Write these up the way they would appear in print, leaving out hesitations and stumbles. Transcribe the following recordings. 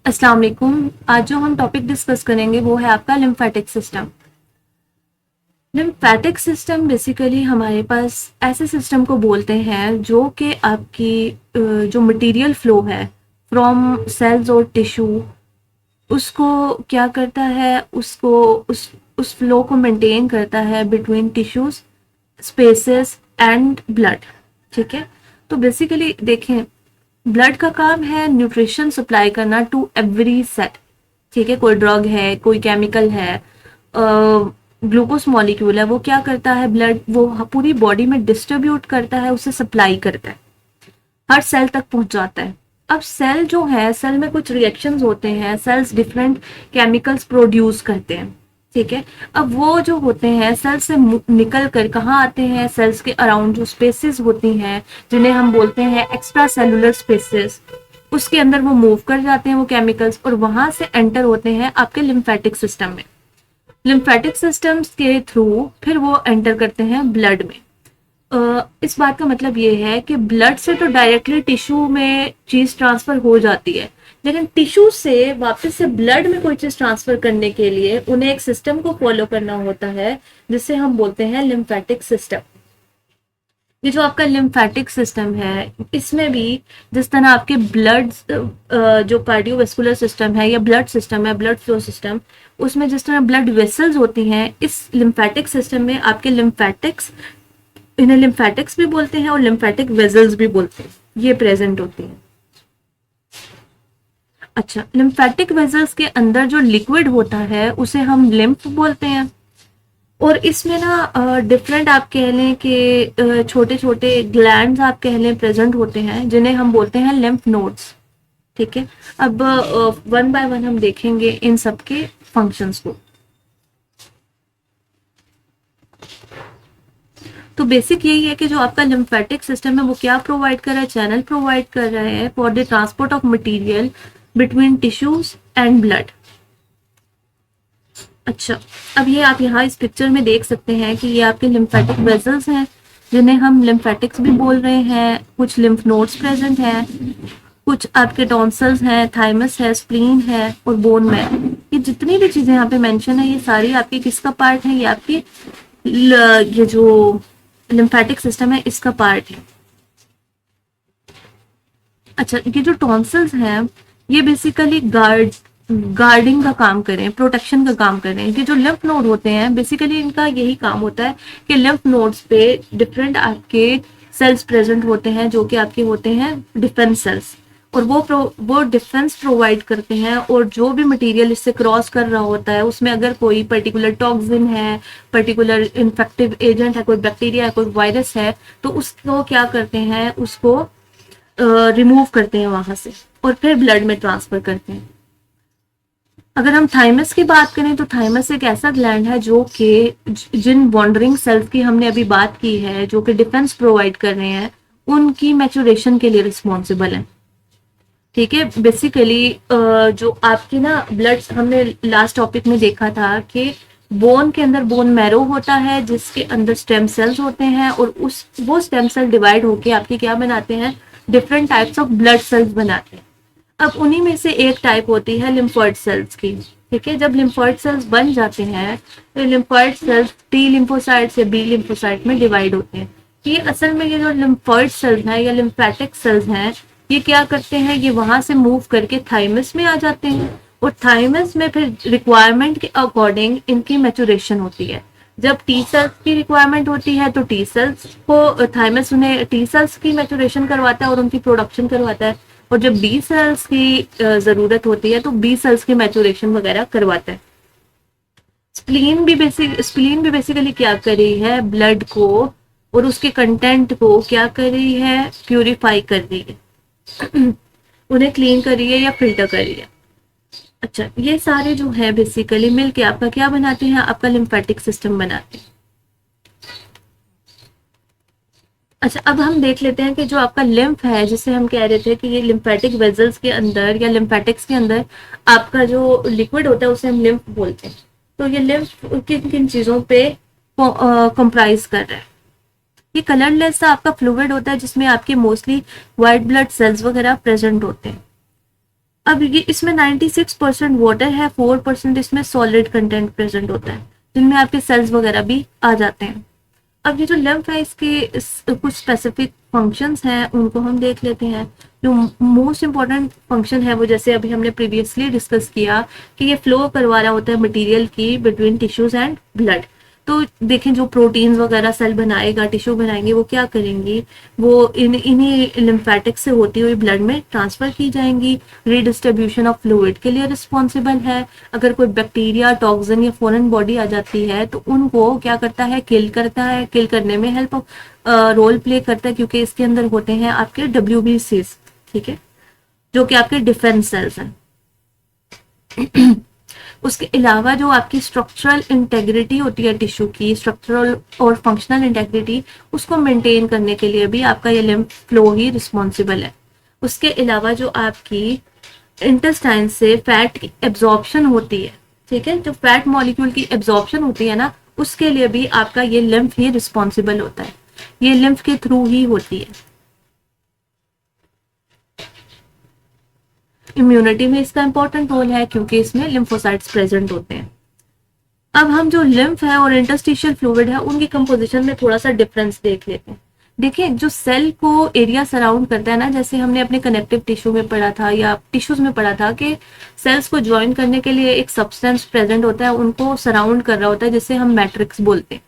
अस्सलाम वालेकुम। आज जो हम टॉपिक डिस्कस करेंगे वो है आपका lymphatic system. Lymphatic system basically हमारे पास ऐसे सिस्टम को बोलते हैं जो कि आपकी जो मटेरियल फ्लो है फ्रॉम सेल्स और टिश्यू उसको क्या करता है, उसको उस फ्लो को मेंटेन करता है between tissues, spaces and blood. ठीक है, तो बेसिकली देखें, ब्लड का काम है न्यूट्रिशन सप्लाई करना टू एवरी सेट। ठीक है, कोई ड्रग है, कोई केमिकल है, ग्लूकोज मॉलिक्यूल है, वो क्या करता है, ब्लड वो पूरी बॉडी में डिस्ट्रीब्यूट करता है, उसे सप्लाई करता है, हर सेल तक पहुंच जाता है। अब सेल जो है, सेल में कुछ रिएक्शंस होते हैं, सेल्स डिफरेंट केमिकल्स प्रोड्यूस करते हैं। ठीक है, अब वो जो होते हैं सेल से निकल कर कहाँ आते हैं, सेल्स के अराउंड जो स्पेसेस होती हैं जिन्हें हम बोलते हैं एक्स्ट्रा सेलुलर स्पेसेस, उसके अंदर वो मूव कर जाते हैं वो केमिकल्स, और वहां से एंटर होते हैं आपके लिम्फेटिक सिस्टम में। लिम्फेटिक सिस्टम्स के थ्रू फिर वो एंटर करते हैं ब्लड में। इस बात का मतलब ये है कि ब्लड से तो डायरेक्टली टिश्यू में चीज ट्रांसफर हो जाती है, लेकिन टिश्यू से वापस से ब्लड में कोई चीज ट्रांसफर करने के लिए उन्हें एक सिस्टम को फॉलो करना होता है जिसे हम बोलते हैं लिम्फेटिक सिस्टम। ये जो आपका लिम्फेटिक सिस्टम है, इसमें भी जिस तरह आपके ब्लड जो कार्डियोवेस्कुलर सिस्टम है या ब्लड सिस्टम है, ब्लड फ्लो सिस्टम, उसमें जिस तरह ब्लड वेसल्स होती हैं, इस लिम्फेटिक सिस्टम में आपके लिम्फेटिक्स, इन्हें लिम्फेटिक्स भी बोलते हैं और लिम्फेटिक वेजल्स भी बोलते हैं, ये प्रेजेंट होती हैं। अच्छा, लिम्फेटिक वेजल्स के अंदर जो लिक्विड होता है उसे हम लिम्फ बोलते हैं, और इसमें ना डिफरेंट आप कह लें कि छोटे छोटे ग्लैंड्स आप कह लें प्रेजेंट होते हैं जिन्हें हम बोलते हैं लिम्फ नोड्स। ठीक है, अब वन बाय वन हम देखेंगे इन सब के फंक्शंस को। तो बेसिक यही है कि जो आपका लिम्फेटिक सिस्टम है वो क्या प्रोवाइड कर रहा है, चैनल प्रोवाइड कर रहा है for the transport of material between tissues and blood. अच्छा, अब ये आप यहाँ इस पिक्चर में देख सकते हैं कि ये आपके लिम्फेटिक वेसल्स हैं जिन्हें हम लिम्फेटिक्स भी बोल रहे हैं, कुछ लिम्फ नोड्स प्रेजेंट हैं, कुछ आपके टॉन्सल्स हैं, थाइमस है, स्प्लीन है और बोन मैरो। ये जितनी भी चीजें यहाँ पे मेंशन है ये सारी आपकी किसका पार्ट है, ये आपकी ये जो लिम्फेटिक सिस्टम है इसका पार्ट है। अच्छा, ये जो टॉन्सिल्स हैं ये बेसिकली गार्डिंग का काम करें, प्रोटेक्शन का काम करें। ये जो लिम्फ नोड होते हैं बेसिकली इनका यही काम होता है कि लिम्फ नोड्स पे डिफरेंट आपके सेल्स प्रेजेंट होते हैं जो कि आपके होते हैं डिफेंस सेल्स, और वो डिफेंस प्रोवाइड करते हैं, और जो भी मटेरियल इससे क्रॉस कर रहा होता है उसमें अगर कोई पर्टिकुलर टॉक्सिन है, पर्टिकुलर इन्फेक्टिव एजेंट है, कोई बैक्टीरिया है, कोई वायरस है, तो उसको क्या करते हैं, उसको रिमूव करते हैं वहां से और फिर ब्लड में ट्रांसफर करते हैं। अगर हम थाइमस की बात करें तो थाइमस एक ऐसा ग्लैंड है जो कि जिन वॉन्डरिंग सेल्स की हमने अभी बात की है जो कि डिफेंस प्रोवाइड कर रहे हैं, उनकी मैचुरेशन के लिए रिस्पॉन्सिबल है। ठीक है, बेसिकली जो आपकी ना ब्लड, हमने लास्ट टॉपिक में देखा था कि बोन के अंदर बोन मैरो होता है जिसके अंदर स्टेम सेल्स होते हैं, और वो स्टेम सेल डिवाइड होके आपके क्या बनाते हैं, different types of blood cells बनाते हैं। अब उन्हीं में से एक टाइप होती है लिम्फोइड सेल्स की। ठीक है, जब लिम्फोइड सेल्स बन जाते हैं तो लिम्फोइड सेल्स टी लिम्फोसाइट से बी लिम्फोसाइट में डिवाइड होते हैं। ये असल में ये जो लिम्फोइड सेल्स हैं या लिम्फेटिक सेल्स हैं, ये क्या करते हैं, ये वहां से मूव करके थाइमस में आ जाते हैं, और थाइमस में फिर रिक्वायरमेंट के अकॉर्डिंग इनकी मैचुरेशन होती है। जब टी सेल्स की रिक्वायरमेंट होती है तो टी सेल्स को थाइमस उन्हें टी सेल्स की मैचुरेशन करवाता है और उनकी प्रोडक्शन करवाता है, और जब बी सेल्स की जरूरत होती है तो बी सेल्स की मैचुरेशन वगैरह करवाता है। स्प्लीन भी बेसिकली क्या कर रही है, ब्लड को और उसके कंटेंट को क्या कर रही है, प्यूरिफाई कर रही है, उन्हें क्लीन कर रही है या फिल्टर कर रही है। अच्छा, ये सारे जो है बेसिकली मिलके आपका क्या बनाते हैं, आपका लिम्फेटिक सिस्टम बनाते हैं। अच्छा, अब हम देख लेते हैं कि जो आपका लिम्फ है, जिसे हम कह रहे थे कि ये लिम्फेटिक वेजल्स के अंदर या लिम्फेटिक्स के अंदर आपका जो लिक्विड होता है उसे हम लिम्फ बोलते हैं। तो ये लिम्फ किन किन चीजों पे कंप्राइज कर रहा है, ये कलरलेस सा आपका फ्लूइड होता है जिसमें आपके मोस्टली व्हाइट ब्लड सेल्स वगैरह प्रेजेंट होते हैं। अब ये इसमें 96% वाटर है, 4% इसमें सॉलिड कंटेंट प्रेजेंट होता है, जिनमें आपके सेल्स वगैरह भी आ जाते हैं। अब ये जो लिम्फ है इसके कुछ स्पेसिफिक फंक्शंस हैं उनको हम देख लेते हैं। जो मोस्ट इंपॉर्टेंट फंक्शन है वो जैसे अभी हमने प्रीवियसली डिस्कस किया कि ये फ्लो करवा रहा होता है मटेरियल की बिटवीन टिश्यूज एंड ब्लड। तो देखें जो प्रोटीन्स वगैरह सेल बनाएगा, टिश्यू बनाएंगे, वो क्या करेंगी, वो इन्हीं लिम्फेटिक्स से होती हुई ब्लड में ट्रांसफर की जाएंगी। रीडिस्ट्रीब्यूशन ऑफ फ्लूइड के लिए रिस्पॉन्सिबल है। अगर कोई बैक्टीरिया, टॉक्सिन या फॉरेन बॉडी आ जाती है तो उनको क्या करता है, किल करता है, किल करने में हेल्प रोल प्ले करता है, क्योंकि इसके अंदर होते हैं आपके WBCs, ठीक है, जो कि आपके डिफेंस सेल्स हैं। उसके अलावा जो आपकी स्ट्रक्चरल इंटेग्रिटी होती है टिश्यू की, स्ट्रक्चरल और फंक्शनल इंटेग्रिटी, उसको मेंटेन करने के लिए भी आपका ये लिम्फ फ्लो ही रिस्पॉन्सिबल है। उसके अलावा जो आपकी इंटेस्टाइन से फैट की एब्जॉर्प्शन होती है, ठीक है, जो फैट मॉलिक्यूल की एब्जॉर्प्शन होती है ना, उसके लिए भी आपका ये लिम्फ ही रिस्पॉन्सिबल होता है। ये लिम्फ के थ्रू ही होती है। इम्यूनिटी में इसका इंपॉर्टेंट रोल है क्योंकि इसमें लिम्फोसाइट्स प्रेजेंट होते हैं। अब हम जो लिम्फ है और इंटरस्टिशियल फ्लूइड है उनकी कंपोजिशन में थोड़ा सा डिफरेंस देख लेते हैं। देखिए जो सेल को एरिया सराउंड करता है ना, जैसे हमने अपने कनेक्टिव टिश्यू में पढ़ा था या टिश्यूज में पढ़ा था कि सेल्स को ज्वाइन करने के लिए एक सब्सटेंस प्रेजेंट होता है, उनको सराउंड कर रहा होता है, जिसे हम मैट्रिक्स बोलते हैं।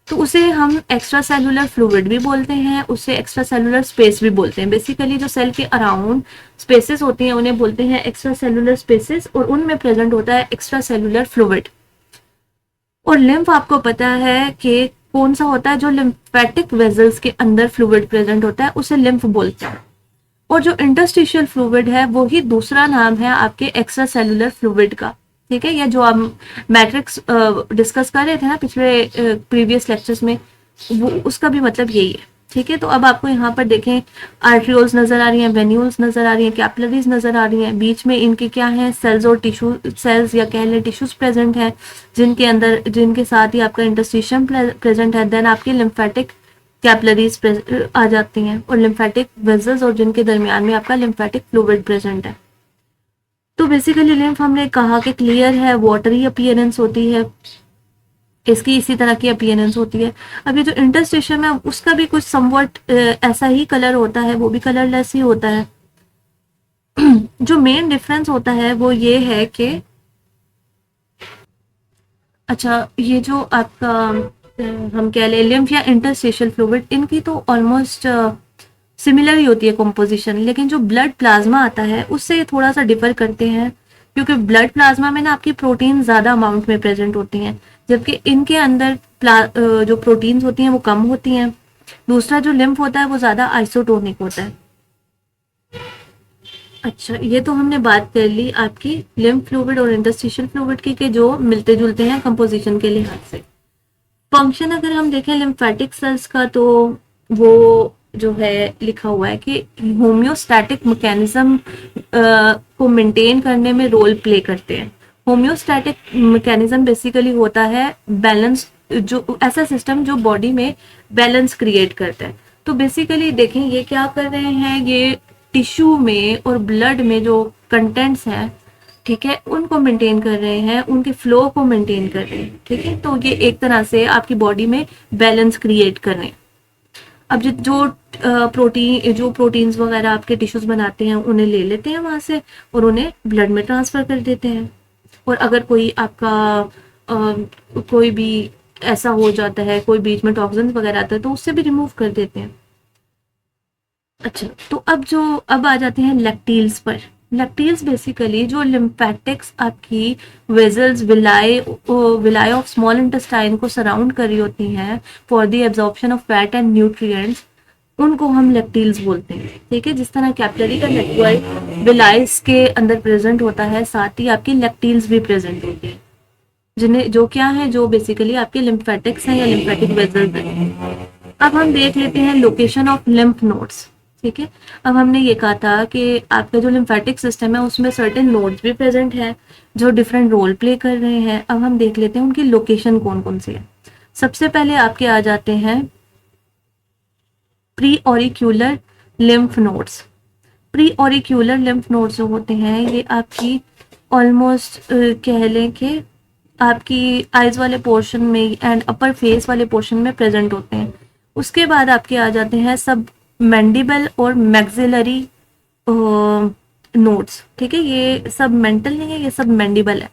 तो उसे हम एक्स्ट्रा सेलुलर फ्लूइड भी बोलते हैं, उसे एक्स्ट्रा सेलुलर स्पेस भी बोलते हैं। बेसिकली जो सेल के अराउंड स्पेसेस होती हैं उन्हें बोलते हैं एक्स्ट्रा सेलुलर स्पेसेस, और उनमें प्रेजेंट होता है एक्स्ट्रा सेलुलर फ्लूइड। और लिम्फ आपको पता है कि कौन सा होता है, जो लिम्फेटिक वेजल्स के अंदर फ्लूइड प्रेजेंट होता है उसे लिम्फ बोलते हैं। और जो इंटरस्टिशियल फ्लूइड है वो ही दूसरा नाम है आपके एक्स्ट्रा सेलुलर फ्लूइड का, ठीक है। या जो हम मैट्रिक्स डिस्कस कर रहे थे ना पिछले प्रीवियस लेक्चर्स में, वो उसका भी मतलब यही है, ठीक है। तो अब आपको यहाँ पर देखें आर्ट्रियोल्स नजर आ रही हैं, वेन्यूल्स नजर आ रही हैं, कैपिलरीज नजर आ रही हैं, बीच में इनके क्या है, सेल्स और टिश्यू, सेल्स या कह लें टिश्यूज प्रेजेंट है, जिनके साथ ही आपका इंटरस्टिशियम प्रेजेंट है। देन आपके लिम्फेटिक कैपिलरीज आ जाती हैं और लिम्फेटिक वेजल्स, और जिनके दरमियान में आपका लिम्फेटिक फ्लूइड प्रेजेंट है। तो बेसिकली लिम्फ हमने कहा कि क्लियर है, वाटरी अपीयरेंस होती है इसकी, इसी तरह की अपीयरेंस होती है। अब ये जो इंटरस्टिशियम है उसका भी कुछ समवट ऐसा ही कलर होता है, वो भी कलरलेस ही होता है। जो मेन डिफरेंस होता है वो ये है कि अच्छा, ये जो आपका हम कह लें लिम्फ या इंटरस्टिशियल फ्लूइड, इनकी तो ऑलमोस्ट सिमिलर ही होती है कॉम्पोजिशन, लेकिन जो ब्लड प्लाज्मा आता है उससे ये थोड़ा सा डिफर करते हैं, क्योंकि ब्लड प्लाज्मा में ना आपकी प्रोटीन ज्यादा अमाउंट में प्रेजेंट होती हैं, जबकि इनके अंदर जो प्रोटीन्स होती हैं वो कम होती हैं। दूसरा जो लिम्फ होता है वो ज्यादा आइसोटोनिक होता है। अच्छा, ये तो हमने बात कर ली आपकी लिम्फ फ्लूइड और इंटरस्टिशियल फ्लूइड की, के जो मिलते जुलते हैं कंपोजिशन के लिहाज से। फंक्शन अगर हम देखें लिम्फेटिक सेल्स का, तो वो जो है लिखा हुआ है कि होम्योस्टैटिक मैकेनिज्म को मेंटेन करने में रोल प्ले करते हैं। होम्योस्टैटिक मैकेनिज्म बेसिकली होता है बैलेंस, जो ऐसा सिस्टम जो बॉडी में बैलेंस क्रिएट करता है। तो बेसिकली देखें ये क्या कर रहे हैं, ये टिश्यू में और ब्लड में जो कंटेंट्स हैं, ठीक है, उनको मेंटेन कर रहे हैं, उनके फ्लो को मेंटेन कर रहे हैं, ठीक है। तो ये एक तरह से आपकी बॉडी में बैलेंस क्रिएट कर रहे हैं। अब जो प्रोटीन्स वगैरह आपके टिश्यूज बनाते हैं उन्हें ले लेते हैं वहां से और उन्हें ब्लड में ट्रांसफर कर देते हैं। और अगर कोई आपका कोई भी ऐसा हो जाता है, कोई बीच में टॉक्सिन्स वगैरह आता है, तो उससे भी रिमूव कर देते हैं। अच्छा, तो अब आ जाते हैं लैक्टील्स पर। लैक्टील्स बेसिकली जो लिम्फेटिक्स आपकी vessels, villi of small intestine को सराउंड कर रही होती हैं for the absorption of fat and nutrients, उनको हम लैक्टील्स बोलते हैं, ठीक है। जिस तरह कैपिलरी का नेटवर्क विलाइस के अंदर प्रेजेंट होता है, साथ ही आपकी लैक्टील्स भी प्रेजेंट होती है, जिन्हें जो क्या है, जो बेसिकली आपके लिम्फेटिक्स हैं या लिम्फेटिक वेजल्स हैं। अब हम देख लेते हैं लोकेशन ऑफ लिम्फ नोड्स, ठीक है। अब हमने ये कहा था कि आपका जो लिम्फेटिक सिस्टम है उसमें सर्टेन नोड्स भी प्रेजेंट है जो डिफरेंट रोल प्ले कर रहे हैं। अब हम देख लेते हैं उनकी लोकेशन कौन कौन सी है। सबसे पहले आपके आ जाते हैं pre auricular lymph nodes. Pre auricular lymph nodes जो होते हैं ये आपकी ऑलमोस्ट कह लें कि आपकी आइज वाले पोर्शन में एंड अपर फेस वाले पोर्शन में प्रेजेंट होते हैं। उसके बाद आपके आ जाते हैं सब मैंडिबल और मैक्सिलरी नोड्स, ठीक है। ये सब मेंटल नहीं है, ये सब मैंडिबल है।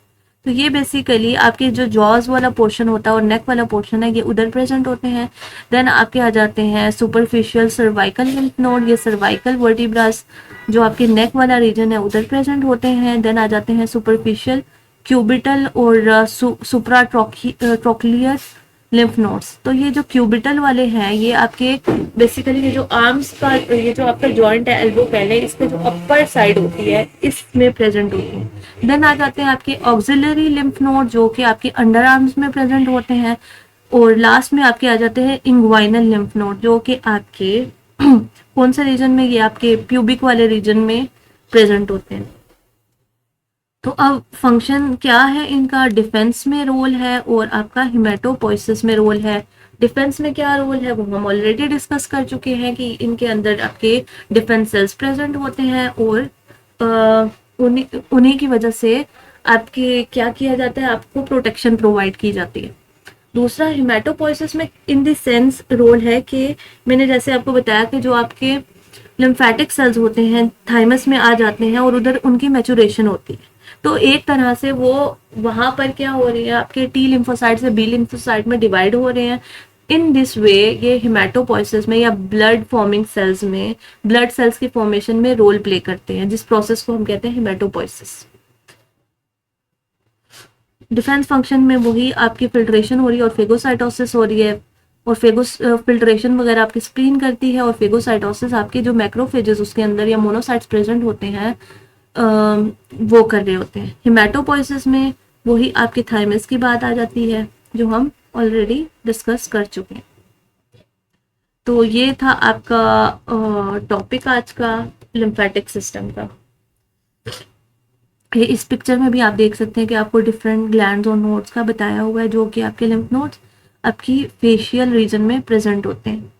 तो ये बेसिकली आपके जो जॉज वाला पोर्शन होता है और नेक वाला पोर्शन है ये उधर प्रेजेंट होते हैं। देन आपके आ जाते हैं सुपरफिशियल सर्वाइकल लिम्फ नोड, ये सर्वाइकल वर्टिब्रास जो आपके नेक वाला रीजन है उधर प्रेजेंट होते हैं। देन आ जाते हैं सुपरफिशियल क्यूबिटल और सुप्रा ट्रोक्लियर लिम्फ नोड्स। तो ये जो क्यूबिटल वाले हैं ये आपके बेसिकली ये जो आर्म्स का ये जो आपका जॉइंट है एल्बो पहले इसके जो अपर साइड होती है इसमें प्रेजेंट होती है। देन आ जाते हैं आपके ऑक्सिलरी लिम्फ नोड जो कि आपके अंडर आर्म्स में प्रेजेंट होते हैं। और लास्ट में आपके आ जाते हैं इंग्वाइनल लिम्फ नोड जो कि आपके कौन से रीजन में, ये आपके प्यूबिक वाले रीजन में प्रेजेंट होते हैं। तो अब फंक्शन क्या है इनका, डिफेंस में रोल है और आपका हिमेटोपोइसिस में रोल है। डिफेंस में क्या रोल है वो हम ऑलरेडी डिस्कस कर चुके हैं कि इनके अंदर आपके डिफेंस सेल्स प्रेजेंट होते हैं और उन्हीं की वजह से आपके क्या किया जाता है, आपको प्रोटेक्शन प्रोवाइड की जाती है। दूसरा हिमेटोपोइसिस में इन द सेंस रोल है कि मैंने जैसे आपको बताया कि जो आपके लिम्फेटिक सेल्स होते हैं थाइमस में आ जाते हैं और उधर उनकी मैचुरेशन होती है। तो एक तरह से वो वहां पर क्या हो रही है, आपके टी लिम्फोसाइट से बी लिम्फोसाइट में डिवाइड हो रहे हैं। इन दिस वे ये हिमेटोपोइसिस में या ब्लड फॉर्मिंग सेल्स में, ब्लड सेल्स की फॉर्मेशन में रोल प्ले करते हैं, जिस प्रोसेस को हम कहते हैं हिमेटोपोइसिस। डिफेंस फंक्शन में वही आपकी फिल्ट्रेशन हो रही है और फेगोसाइटोसिस हो रही है और फिल्ट्रेशन वगैरह आपकी स्प्लीन करती है और फेगोसाइटोसिस आपके जो मैक्रोफेजेस उसके अंदर या मोनोसाइट्स प्रेजेंट होते हैं वो कर रहे होते हैं। हिमेटोपोइसिस में वही आपके थाइमस की बात आ जाती है जो हम ऑलरेडी डिस्कस कर चुके हैं। तो ये था आपका टॉपिक आज का लिम्फेटिक सिस्टम का। इस पिक्चर में भी आप देख सकते हैं कि आपको डिफरेंट ग्लैंड्स और नोड्स का बताया हुआ है जो कि आपके लिम्फ नोड्स आपकी फेशियल रीजन में प्रेजेंट होते हैं।